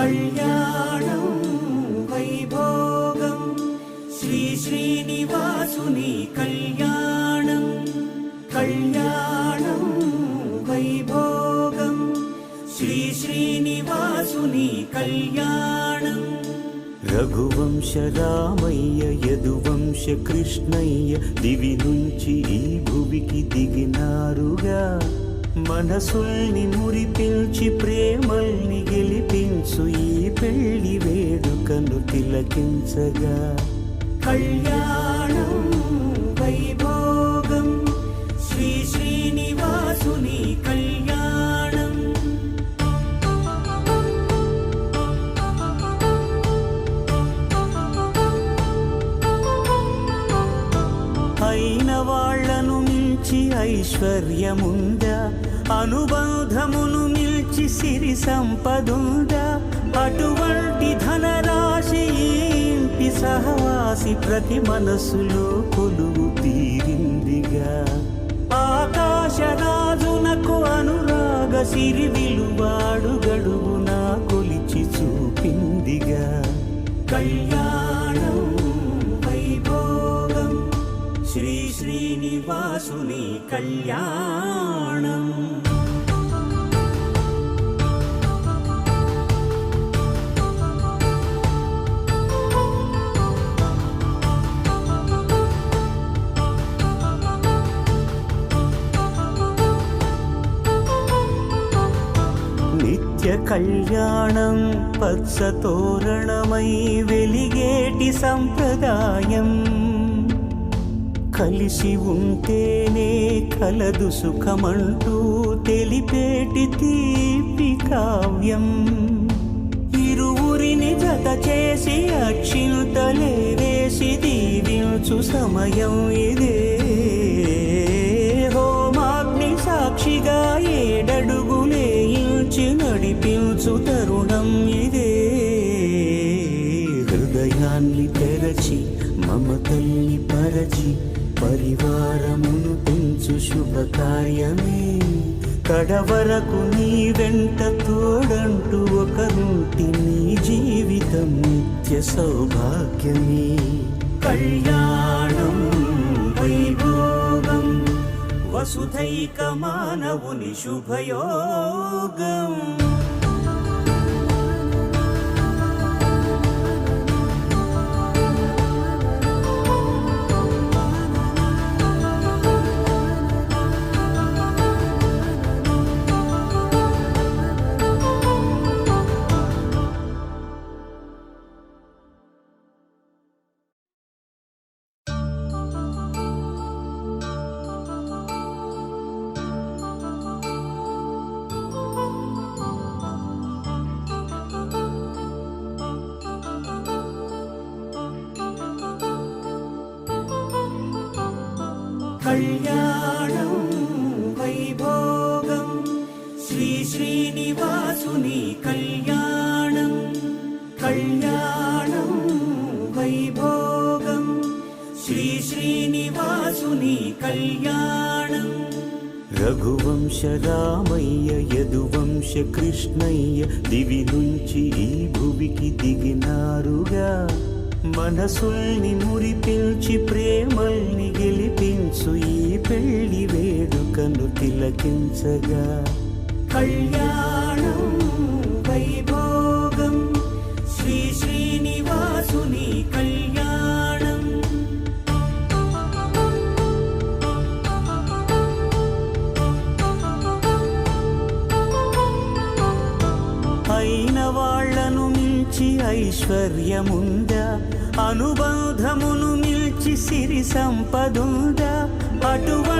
కళ్యాణం వైభోగం శ్రీ శ్రీనివాసుని కళ్యాణం కళ్యాణం వైభోగం శ్రీ శ్రీనివాసుని కళ్యాణం రఘువంశ రామయ్య యదువంశ కృష్ణయ్య దివి నుంచి ఈ భువికి దిగినారుగా మనసుల్ని మురిపించి ప్రేమల్ని గెలిపించు ఈ పెళ్లి వేడుకను తిలకించగా కళ్యాణం వైభోగం శ్రీ శ్రీనివాసుని కళ్యాణం అయిన వాళ్లను మించి ఐశ్వర్యముందా అనుబంధమును మిల్చి సిరి సంపదుందా అటువంటి ధనరాశి ఇంటి సహవాసి ప్రతి మనసులో కొలువు తీరిందిగా ఆకాశరాజునకు అనురాగ సిరి విలువాడు గడుగునా కొలిచి చూపిందిగా కళ్యాణం వైభోగం శ్రీ శ్రీనివాసుని కళ్యాణం నిత్య కళ్యాణం పచ్చ తోరణమై వెలిగేటి సంప్రదాయం కలిసి ఉంటేనే కలదు సుఖమంటూ తెలిపేటి తీపి కావ్యం ఇరువురిని జత చేసి అక్షింతలే వేసి దీవించు సమయం ఇదే హోమాగ్ని సాక్షిగా ఏడడుగులే ఇంచి నడిపించు తరుణం ఇదే హృదయాన్ని తెరచి మమతల్ని పరచి పరివారమును పెంచు శుభకార్యమే కడవరకు నీ వెంట తోడంటూ ఒకరుంటి నీ జీవితం నిత్య సౌభాగ్యమే కళ్యాణం వైభోగం వసుధైక మానవుని శుభయోగం కళ్యాణం వైభోగం శ్రీ శ్రీనివాసుని కళ్యాణం కళ్యాణం వైభోగం శ్రీ శ్రీనివాసుని కళ్యాణం రఘువంశ రామయ్య యదువంశ కృష్ణయ్య దివి నుంచి ఈ భువికి దిగినారుగా మనసుల్ని మురిపించి ప్రేమల్ని గెలిపించు ఈ పెళ్లి వేడుకను తిలకించగా కళ్యాణం వైభోగం శ్రీ శ్రీనివాసుని కళ్యాణం అయిన వాళ్లను మించి ఐశ్వర్యముందా అనుబంధమును మిల్చి సిరి సంపదుందా అటువంటి